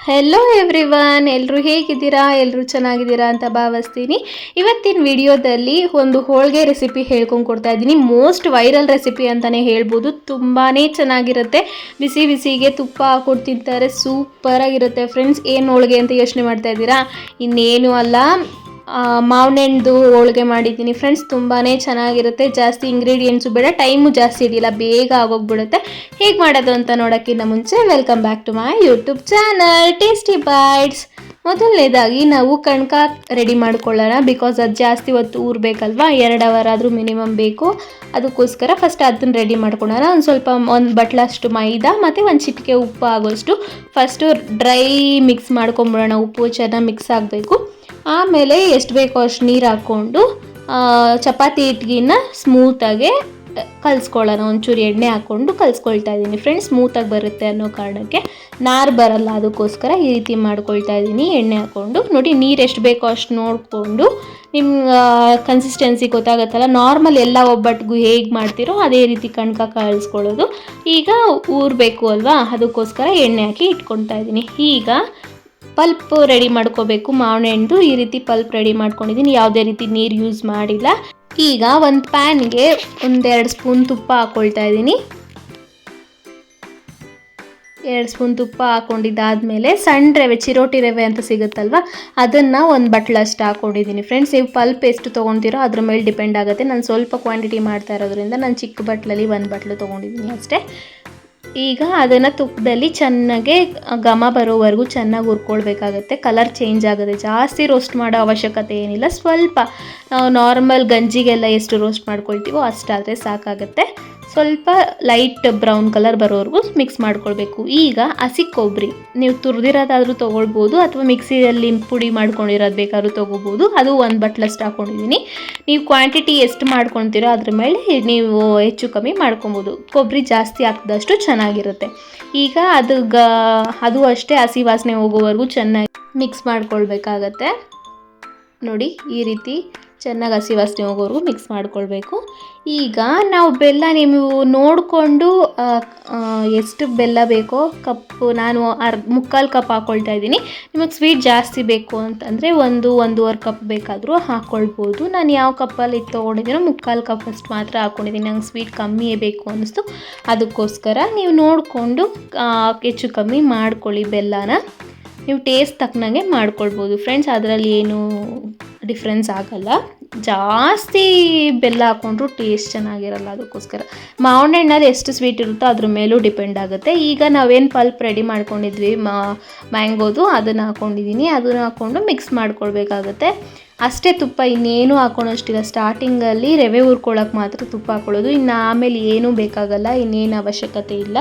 Hello everyone, ಎಲ್ಲರೂ ಹೇಗಿದ್ದೀರಾ? ಎಲ್ಲರೂ ಚೆನ್ನಾಗಿದ್ದೀರಾ ಅಂತ ಭಾವಿಸ್ತೀನಿ. ಇವತ್ತಿನ ವಿಡಿಯೋದಲ್ಲಿ ಒಂದು ಹೋಳಿಗೆ ರೆಸಿಪಿ ಹೇಳ್ಕೊಂಡು ಕೊಡ್ತಾ ಇದ್ದೀನಿ. ಮೋಸ್ಟ್ ವೈರಲ್ ರೆಸಿಪಿ ಅಂತಲೇ ಹೇಳ್ಬೋದು. ತುಂಬಾ ಚೆನ್ನಾಗಿರುತ್ತೆ. ಬಿಸಿ ಬಿಸಿಗೆ ತುಪ್ಪ ಹಾಕ್ಕೊಟ್ಟು ತಿಂತಾರೆ, ಸೂಪರಾಗಿರುತ್ತೆ ಫ್ರೆಂಡ್ಸ್. ಏನು ಹೋಳಿಗೆ ಅಂತ ಯೋಚನೆ ಮಾಡ್ತಾ ಇದ್ದೀರಾ? ಇನ್ನೇನು ಅಲ್ಲ, ಮಾವಿನಹಣ್ಣು ಹೋಳಿಗೆ ಮಾಡಿದ್ದೀನಿ ಫ್ರೆಂಡ್ಸ್. ತುಂಬಾ ಚೆನ್ನಾಗಿರುತ್ತೆ. ಜಾಸ್ತಿ ಇಂಗ್ರೀಡಿಯೆಂಟ್ಸು ಬೇಡ, ಟೈಮು ಜಾಸ್ತಿ ಹಿಡಿಯಲ್ಲ, ಬೇಗ ಆಗೋಗ್ಬಿಡುತ್ತೆ. ಹೇಗೆ ಮಾಡೋದು ಅಂತ ನೋಡೋಕ್ಕಿಂತ ಮುಂಚೆ welcome back to my YouTube channel Tasty Bites. ಮೊದಲನೇದಾಗಿ ನಾವು ಕಣ್ಕ ರೆಡಿ ಮಾಡ್ಕೊಳ್ಳೋಣ. ಬಿಕಾಸ್ ಅದು ಜಾಸ್ತಿ ಹೊತ್ತು ಊರಬೇಕಲ್ವಾ, 2 ಅವರ್ ಆದರೂ ಮಿನಿಮಮ್ ಬೇಕು. ಅದಕ್ಕೋಸ್ಕರ ಫಸ್ಟ್ ಅದನ್ನು ರೆಡಿ ಮಾಡ್ಕೊಳ್ಳೋಣ. ಒಂದು ಬಟ್ಲಷ್ಟು ಮೈದಾ ಮತ್ತು ಒಂದು ಚಿಟಿಕೆ ಉಪ್ಪು ಆಗೋಷ್ಟು ಫಸ್ಟು ಡ್ರೈ ಮಿಕ್ಸ್ ಮಾಡ್ಕೊಂಬಿಡೋಣ. ಉಪ್ಪು ಚೆನ್ನಾಗಿ ಮಿಕ್ಸ್ ಆಗಬೇಕು. ಆಮೇಲೆ ಎಷ್ಟು ಬೇಕೋ ಅಷ್ಟು ನೀರು ಹಾಕ್ಕೊಂಡು ಚಪಾತಿ ಹಿಟ್ಟಿನ ಸ್ಮೂತಾಗೆ ಕಲಿಸ್ಕೊಳ್ಳೋಣ. ಒಂಚೂರು ಎಣ್ಣೆ ಹಾಕ್ಕೊಂಡು ಕಲಿಸ್ಕೊಳ್ತಾ ಇದ್ದೀನಿ ಫ್ರೆಂಡ್ಸ್, ಸ್ಮೂತಾಗಿ ಬರುತ್ತೆ ಅನ್ನೋ ಕಾರಣಕ್ಕೆ. ನಾರು ಬರಲ್ಲ, ಅದಕ್ಕೋಸ್ಕರ ಈ ರೀತಿ ಮಾಡ್ಕೊಳ್ತಾ ಇದ್ದೀನಿ ಎಣ್ಣೆ ಹಾಕ್ಕೊಂಡು. ನೋಡಿ, ನೀರು ಎಷ್ಟು ಬೇಕೋ ಅಷ್ಟು ನೋಡಿಕೊಂಡು ನಿಮ್ಗೆ ಕನ್ಸಿಸ್ಟೆನ್ಸಿ ಗೊತ್ತಾಗುತ್ತಲ್ಲ, ನಾರ್ಮಲ್ ಎಲ್ಲ ಒಬ್ಬಟ್ಟಿಗೂ ಹೇಗೆ ಮಾಡ್ತೀರೋ ಅದೇ ರೀತಿ ಕಣ್ಕ ಕಲಿಸ್ಕೊಳ್ಳೋದು. ಈಗ ಊರಬೇಕು ಅಲ್ವಾ, ಅದಕ್ಕೋಸ್ಕರ ಎಣ್ಣೆ ಹಾಕಿ ಇಟ್ಕೊಳ್ತಾ ಇದ್ದೀನಿ. ಈಗ ಪಲ್ಪ್ ರೆಡಿ ಮಾಡ್ಕೋಬೇಕು. ಮಾವಿನ ಹಣ್ಣು ಈ ರೀತಿ ಪಲ್ಪ್ ರೆಡಿ ಮಾಡ್ಕೊಂಡಿದ್ದೀನಿ, ಯಾವುದೇ ರೀತಿ ನೀರು ಯೂಸ್ ಮಾಡಿಲ್ಲ. ಈಗ ಒಂದು ಪ್ಯಾನ್ಗೆ 1-2 ಸ್ಪೂನ್ ತುಪ್ಪ ಹಾಕ್ಕೊಳ್ತಾ ಇದ್ದೀನಿ. 2 ಸ್ಪೂನ್ ತುಪ್ಪ ಹಾಕ್ಕೊಂಡಿದ್ದಾದಮೇಲೆ ಸಣ್ಣ ರವೆ, ಚಿರೋಟಿ ರವೆ ಅಂತ ಸಿಗುತ್ತಲ್ವ, ಅದನ್ನು ಒಂದು ಬಟ್ಲಷ್ಟು ಹಾಕ್ಕೊಂಡಿದ್ದೀನಿ ಫ್ರೆಂಡ್ಸ್. ನೀವು ಪಲ್ಪ್ ಎಷ್ಟು ತೊಗೊಳ್ತೀರೋ ಅದ್ರ ಮೇಲೆ ಡಿಪೆಂಡ್ ಆಗುತ್ತೆ. ನಾನು ಸ್ವಲ್ಪ ಕ್ವಾಂಟಿಟಿ ಮಾಡ್ತಾ ಇರೋದ್ರಿಂದ ನಾನು ಚಿಕ್ಕ ಬಟ್ಲಲ್ಲಿ 1 ಬಟ್ಲು ತೊಗೊಂಡಿದ್ದೀನಿ ಅಷ್ಟೇ. ಈಗ ಅದನ್ನು ತುಪ್ಪದಲ್ಲಿ ಚೆನ್ನಾಗೆ ಘಮ ಬರೋವರೆಗೂ ಚೆನ್ನಾಗಿ ಹುರ್ಕೊಳ್ಬೇಕಾಗತ್ತೆ. ಕಲರ್ ಚೇಂಜ್ ಆಗುತ್ತೆ. ಜಾಸ್ತಿ ರೋಸ್ಟ್ ಮಾಡೋ ಅವಶ್ಯಕತೆ ಏನಿಲ್ಲ. ಸ್ವಲ್ಪ ನಾವು ನಾರ್ಮಲ್ ಗಂಜಿಗೆಲ್ಲ ಎಷ್ಟು ರೋಸ್ಟ್ ಮಾಡ್ಕೊಳ್ತೀವೋ ಅಷ್ಟಾದರೆ ಸಾಕಾಗುತ್ತೆ. ಸ್ವಲ್ಪ ಲೈಟ್ ಬ್ರೌನ್ ಕಲರ್ ಬರೋವರೆಗೂ ಮಿಕ್ಸ್ ಮಾಡ್ಕೊಳ್ಬೇಕು. ಈಗ ಹಸಿ ಕೊಬ್ಬರಿ ನೀವು ತುರಿದಿರೋದಾದರೂ ತೊಗೊಳ್ಬೋದು, ಅಥವಾ ಮಿಕ್ಸಿಯಲ್ಲಿ ಪುಡಿ ಮಾಡ್ಕೊಂಡಿರೋದು ಬೇಕಾದ್ರೂ ತೊಗೋಬೋದು. ಅದು 1 ಬಟ್ಲಷ್ಟು ಹಾಕ್ಕೊಂಡಿದ್ದೀನಿ. ನೀವು ಕ್ವಾಂಟಿಟಿ ಎಷ್ಟು ಮಾಡ್ಕೊಳ್ತೀರೋ ಅದ್ರ ಮೇಲೆ ನೀವು ಹೆಚ್ಚು ಕಮ್ಮಿ ಮಾಡ್ಕೊಬೋದು. ಕೊಬ್ಬರಿ ಜಾಸ್ತಿ ಹಾಕಿದಷ್ಟು ಚೆನ್ನಾಗಿರುತ್ತೆ. ಈಗ ಅದು ಅಷ್ಟೇ ಹಸಿ ವಾಸನೆ ಹೋಗೋವರೆಗೂ ಚೆನ್ನಾಗಿ ಮಿಕ್ಸ್ ಮಾಡ್ಕೊಳ್ಬೇಕಾಗತ್ತೆ. ನೋಡಿ, ಈ ರೀತಿ ಚೆನ್ನಾಗಿ ಹಸಿ ವಾಸನೆ ಹೋಗೋವರೆಗೂ ಮಿಕ್ಸ್ ಮಾಡ್ಕೊಳ್ಬೇಕು. ಈಗ ನಾವು ಬೆಲ್ಲ ನೀವು ನೋಡಿಕೊಂಡು ಎಷ್ಟು ಬೆಲ್ಲ ಬೇಕೋ ಕಪ್ಪು, ನಾನು 3/4 ಕಪ್ ಹಾಕ್ಕೊಳ್ತಾ ಇದ್ದೀನಿ. ನಿಮಗೆ ಸ್ವೀಟ್ ಜಾಸ್ತಿ ಬೇಕು ಅಂತಂದರೆ 1-1.5 ಕಪ್ ಬೇಕಾದರೂ ಹಾಕ್ಕೊಳ್ಬೋದು. ನಾನು ಯಾವ ಕಪ್ಪಲ್ಲಿ ತೊಗೊಂಡಿದ್ದೀನೋ 3/4 ಕಪ್ ಅಷ್ಟು ಮಾತ್ರ ಹಾಕ್ಕೊಂಡಿದ್ದೀನಿ. ನಂಗೆ ಸ್ವೀಟ್ ಕಮ್ಮಿಯೇ ಬೇಕು ಅನ್ನಿಸ್ತು, ಅದಕ್ಕೋಸ್ಕರ ನೀವು ನೋಡಿಕೊಂಡು ಹೆಚ್ಚು ಕಮ್ಮಿ ಮಾಡ್ಕೊಳ್ಳಿ. ಬೆಲ್ಲನ ನೀವು ಟೇಸ್ಟ್ ತಕ್ಕನಂಗೆ ಮಾಡ್ಕೊಳ್ಬೋದು ಫ್ರೆಂಡ್ಸ್, ಅದರಲ್ಲಿ ಏನು ಡಿಫ್ರೆನ್ಸ್ ಆಗಲ್ಲ. ಜಾಸ್ತಿ ಬೆಲ್ಲ ಹಾಕ್ಕೊಂಡ್ರು ಟೇಸ್ಟ್ ಚೆನ್ನಾಗಿರಲ್ಲ, ಅದಕ್ಕೋಸ್ಕರ ಮಾವಿನ ಹಣ್ಣಲ್ಲಿ ಎಷ್ಟು ಸ್ವೀಟ್ ಇರುತ್ತೋ ಅದ್ರ ಮೇಲೂ ಡಿಪೆಂಡ್ ಆಗುತ್ತೆ. ಈಗ ನಾವೇನು ಪಲ್ಪ್ ರೆಡಿ ಮಾಡ್ಕೊಂಡಿದ್ವಿ ಮ್ಯಾಂಗೋದು, ಅದನ್ನು ಹಾಕ್ಕೊಂಡಿದ್ದೀನಿ. ಅದನ್ನು ಹಾಕ್ಕೊಂಡು ಮಿಕ್ಸ್ ಮಾಡ್ಕೊಳ್ಬೇಕಾಗತ್ತೆ ಅಷ್ಟೇ. ತುಪ್ಪ ಇನ್ನೇನು ಹಾಕ್ಕೊಳೋಷ್ಟಿಲ್ಲ. ಸ್ಟಾರ್ಟಿಂಗಲ್ಲಿ ರವೆ ಹುರ್ಕೊಳ್ಳೋಕೆ ಮಾತ್ರ ತುಪ್ಪ ಹಾಕ್ಕೊಳ್ಳೋದು, ಇನ್ನು ಆಮೇಲೆ ಏನೂ ಬೇಕಾಗಲ್ಲ, ಇನ್ನೇನು ಅವಶ್ಯಕತೆ ಇಲ್ಲ.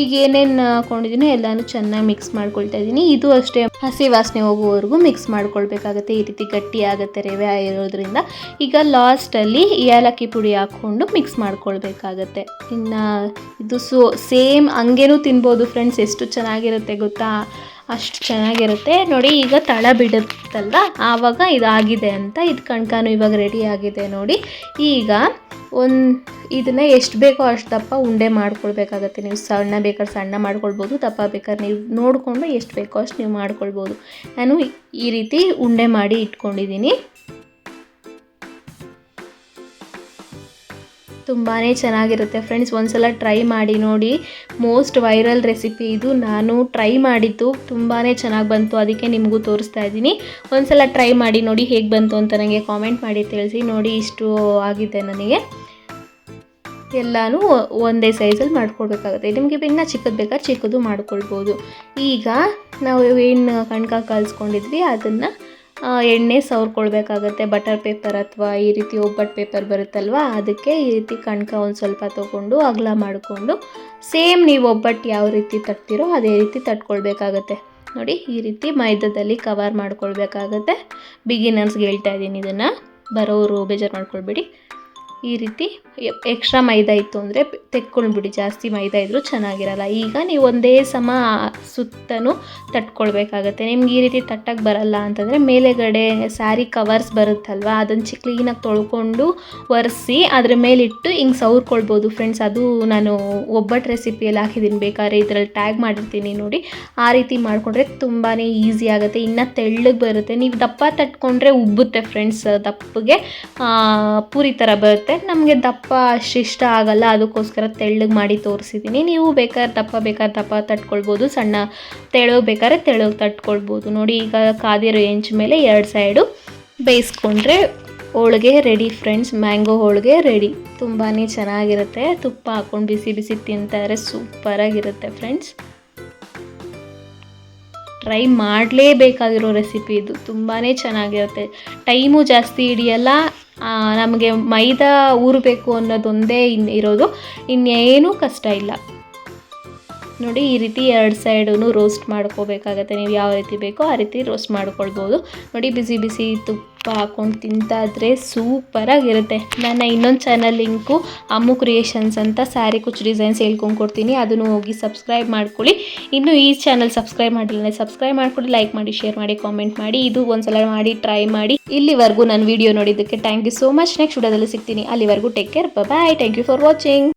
ಈಗ ಏನೇನು ಹಾಕ್ಕೊಂಡಿದ್ದೀನೋ ಎಲ್ಲನೂ ಚೆನ್ನಾಗಿ ಮಿಕ್ಸ್ ಮಾಡ್ಕೊಳ್ತಾ ಇದ್ದೀನಿ. ಇದು ಅಷ್ಟೇ, ಹಸಿ ವಾಸನೆ ಹೋಗುವವರೆಗೂ ಮಿಕ್ಸ್ ಮಾಡ್ಕೊಳ್ಬೇಕಾಗತ್ತೆ. ಈ ರೀತಿ ಗಟ್ಟಿ ಆಗುತ್ತೆ ರವೆ ಇರೋದ್ರಿಂದ. ಈಗ ಲಾಸ್ಟಲ್ಲಿ ಏಲಕ್ಕಿ ಪುಡಿ ಹಾಕ್ಕೊಂಡು ಮಿಕ್ಸ್ ಮಾಡ್ಕೊಳ್ಬೇಕಾಗತ್ತೆ. ಇನ್ನು ಇದು ಸೇಮ್ ಹಂಗೇನೂ ತಿನ್ಬೋದು ಫ್ರೆಂಡ್ಸ್, ಎಷ್ಟು ಚೆನ್ನಾಗಿರುತ್ತೆ ಗೊತ್ತಾ, ಅಷ್ಟು ಚೆನ್ನಾಗಿರುತ್ತೆ. ನೋಡಿ, ಈಗ ತಳ ಬಿಡುತ್ತಲ್ವ, ಆವಾಗ ಇದಾಗಿದೆ ಅಂತ. ಇದು ಕಣ್ಕಾನು ಇವಾಗ ರೆಡಿ ಆಗಿದೆ ನೋಡಿ. ಈಗ ಇದನ್ನು ಎಷ್ಟು ಬೇಕೋ ಅಷ್ಟು ದಪ್ಪ ಉಂಡೆ ಮಾಡ್ಕೊಳ್ಬೇಕಾಗತ್ತೆ. ನೀವು ಸಣ್ಣ ಬೇಕಾದ್ರೆ ಸಣ್ಣ ಮಾಡ್ಕೊಳ್ಬೋದು, ದಪ್ಪ ಬೇಕಾದ್ರೆ ನೀವು ನೋಡಿಕೊಂಡು ಎಷ್ಟು ಬೇಕೋ ಅಷ್ಟು ನೀವು ಮಾಡ್ಕೊಳ್ಬೋದು. ನಾನು ಈ ರೀತಿ ಉಂಡೆ ಮಾಡಿ ಇಟ್ಕೊಂಡಿದ್ದೀನಿ. ತುಂಬಾ ಚೆನ್ನಾಗಿರುತ್ತೆ ಫ್ರೆಂಡ್ಸ್, ಒಂದ್ಸಲ ಟ್ರೈ ಮಾಡಿ ನೋಡಿ. ಮೋಸ್ಟ್ ವೈರಲ್ ರೆಸಿಪಿ ಇದು. ನಾನು ಟ್ರೈ ಮಾಡಿದ್ದು ತುಂಬಾ ಚೆನ್ನಾಗಿ ಬಂತು, ಅದಕ್ಕೆ ನಿಮಗೂ ತೋರಿಸ್ತಾ ಇದ್ದೀನಿ. ಒಂದ್ಸಲ ಟ್ರೈ ಮಾಡಿ ನೋಡಿ ಹೇಗೆ ಬಂತು ಅಂತ ನನಗೆ ಕಾಮೆಂಟ್ ಮಾಡಿ ತಿಳಿಸಿ. ನೋಡಿ, ಇಷ್ಟು ಆಗಿದೆ ನನಗೆ. ಎಲ್ಲನೂ ಒಂದೇ ಸೈಜಲ್ಲಿ ಮಾಡ್ಕೊಳ್ಬೇಕಾಗುತ್ತೆ. ನಿಮಗೆ ಇನ್ನೂ ಚಿಕ್ಕದು ಬೇಕಾದ್ರೆ ಚಿಕ್ಕದು ಮಾಡ್ಕೊಳ್ಬೋದು. ಈಗ ನಾವು ಏನು ಕಣ್ಕ ಕಲಿಸ್ಕೊಂಡಿದ್ವಿ ಅದನ್ನು ಎಣ್ಣೆ ಸವರ್ಕೊಳ್ಬೇಕಾಗತ್ತೆ. ಬಟರ್ ಪೇಪರ್ ಅಥವಾ ಈ ರೀತಿ ಒಬ್ಬಟ್ಟು ಪೇಪರ್ ಬರುತ್ತಲ್ವ, ಅದಕ್ಕೆ ಈ ರೀತಿ ಕಣ್ಕ ಒಂದು ಸ್ವಲ್ಪ ತೊಗೊಂಡು ಅಗಲ ಮಾಡಿಕೊಂಡು ಸೇಮ್ ನೀವು ಒಬ್ಬಟ್ಟು ಯಾವ ರೀತಿ ತಟ್ತೀರೋ ಅದೇ ರೀತಿ ತಟ್ಕೊಳ್ಬೇಕಾಗತ್ತೆ. ನೋಡಿ, ಈ ರೀತಿ ಮೈದಾದಲ್ಲಿ ಕವರ್ ಮಾಡ್ಕೊಳ್ಬೇಕಾಗತ್ತೆ. ಬಿಗಿನರ್ಸ್ಗೆ ಹೇಳ್ತಾ ಇದ್ದೀನಿ ಇದನ್ನು, ಬರೋರು ಬೇಜಾರು ಮಾಡ್ಕೊಳ್ಬೇಡಿ. ಈ ರೀತಿ ಎಕ್ಸ್ಟ್ರಾ ಮೈದಾ ಇತ್ತು ಅಂದರೆ ತೆಕ್ಕೊಂಡ್ಬಿಡಿ, ಜಾಸ್ತಿ ಮೈದಾ ಇದ್ದರೂ ಚೆನ್ನಾಗಿರಲ್ಲ. ಈಗ ನೀವು ಒಂದೇ ಸಮ ಸುತ್ತನೂ ತಟ್ಕೊಳ್ಬೇಕಾಗತ್ತೆ. ನಿಮ್ಗೆ ಈ ರೀತಿ ತಟ್ಟಕ್ಕೆ ಬರಲ್ಲ ಅಂತಂದರೆ ಮೇಲೆಗಡೆ ಸ್ಯಾರಿ ಕವರ್ಸ್ ಬರುತ್ತಲ್ವ, ಅದನ್ನು ಕ್ಲೀನಾಗಿ ತೊಳ್ಕೊಂಡು ಒರೆಸಿ ಅದ್ರ ಮೇಲಿಟ್ಟು ಹಿಂಗೆ ಸವ್ರ್ಕೊಳ್ಬೋದು ಫ್ರೆಂಡ್ಸ್. ಅದು ನಾನು ಒಬ್ಬಟ್ಟು ರೆಸಿಪಿಯಲ್ಲಿ ಹಾಕಿದ್ದೀನಿ, ಬೇಕಾದ್ರೆ ಇದರಲ್ಲಿ ಟ್ಯಾಗ್ ಮಾಡಿರ್ತೀನಿ ನೋಡಿ. ಆ ರೀತಿ ಮಾಡಿಕೊಂಡ್ರೆ ತುಂಬಾ ಈಸಿ ಆಗುತ್ತೆ, ಇನ್ನು ತೆಳ್ಳಗೆ ಬರುತ್ತೆ. ನೀವು ದಪ್ಪ ತಟ್ಕೊಂಡ್ರೆ ಉಬ್ಬುತ್ತೆ ಫ್ರೆಂಡ್ಸ್, ದಪ್ಪಗೆ ಪೂರಿ ಥರ ಬರುತ್ತೆ. ನಮಗೆ ದಪ್ಪ ಅಷ್ಟಿಷ್ಟ ಆಗಲ್ಲ, ಅದಕ್ಕೋಸ್ಕರ ತೆಳ್ಳಗೆ ಮಾಡಿ ತೋರಿಸಿದ್ದೀನಿ. ನೀವು ಬೇಕಾದ್ರೆ ದಪ್ಪ ತಟ್ಕೊಳ್ಬೋದು, ಸಣ್ಣ ಬೇಕಾದ್ರೆ ತೆಳ್ಳಗೆ ತಟ್ಕೊಳ್ಬೋದು. ನೋಡಿ ಈಗ ಕಾದಿರೋ ಹೆಂಚು ಮೇಲೆ 2 ಸೈಡು ಬೇಯಿಸ್ಕೊಂಡ್ರೆ ಹೋಳಿಗೆ ರೆಡಿ ಫ್ರೆಂಡ್ಸ್. ಮ್ಯಾಂಗೋ ಹೋಳಿಗೆ ರೆಡಿ. ತುಂಬಾ ಚೆನ್ನಾಗಿರುತ್ತೆ. ತುಪ್ಪ ಹಾಕ್ಕೊಂಡು ಬಿಸಿ ಬಿಸಿ ತಿಂತಾರೆ, ಸೂಪರಾಗಿರುತ್ತೆ ಫ್ರೆಂಡ್ಸ್. ಟ್ರೈ ಮಾಡಲೇಬೇಕಾಗಿರೋ ರೆಸಿಪಿ ಇದು, ತುಂಬಾ ಚೆನ್ನಾಗಿರುತ್ತೆ. ಟೈಮು ಜಾಸ್ತಿ ಹಿಡಿಯಲ್ಲ, ನಮಗೆ ಮೈದಾ ಊರಬೇಕು ಅನ್ನೋದೊಂದೇ ಇರೋದು, ಇನ್ನೇನೂ ಕಷ್ಟ ಇಲ್ಲ. ನೋಡಿ ಈ ರೀತಿ 2 ಸೈಡೂ ರೋಸ್ಟ್ ಮಾಡ್ಕೋಬೇಕಾಗತ್ತೆ. ನೀವು ಯಾವ ರೀತಿ ಬೇಕೋ ಆ ರೀತಿ ರೋಸ್ಟ್ ಮಾಡ್ಕೊಳ್ಬೋದು. ನೋಡಿ ಬಿಸಿ ಬಿಸಿ ತುಪ್ಪ ಹಾಕ್ಕೊಂಡು ತಿಂತಾಯಿದ್ರೆ ಸೂಪರಾಗಿರುತ್ತೆ. ನನ್ನ ಇನ್ನೊಂದು ಚಾನಲ್ ಲಿಂಕು ಅಮ್ಮು ಕ್ರಿಯೇಷನ್ಸ್ ಅಂತ ಸ್ಯಾರಿ ಕುಚ್ಚು ಡಿಸೈನ್ಸ್ ಹೇಳ್ಕೊಂಡು ಕೊಡ್ತೀನಿ, ಅದನ್ನು ಹೋಗಿ ಸಬ್ಸ್ಕ್ರೈಬ್ ಮಾಡ್ಕೊಳ್ಳಿ. ಇನ್ನೂ ಈ ಚಾನಲ್ ಸಬ್ಸ್ಕ್ರೈಬ್ ಮಾಡಿಲ್ಲ, ಸಬ್ಸ್ಕ್ರೈಬ್ ಮಾಡ್ಕೊಳ್ಳಿ, ಲೈಕ್ ಮಾಡಿ, ಶೇರ್ ಮಾಡಿ, ಕಾಮೆಂಟ್ ಮಾಡಿ. ಇದು ಒಂದ್ಸಲ ಮಾಡಿ ಟ್ರೈ ಮಾಡಿ. ಇಲ್ಲಿವರೆಗೂ ನನ್ನ ವಿಡಿಯೋ ನೋಡಿದ್ದಕ್ಕೆ thank you so much. Next ವಿಡಿಯೋದಲ್ಲಿ ಸಿಗ್ತೀನಿ. ಅಲ್ಲಿವರೆಗೂ take care, bye. Thank you for watching.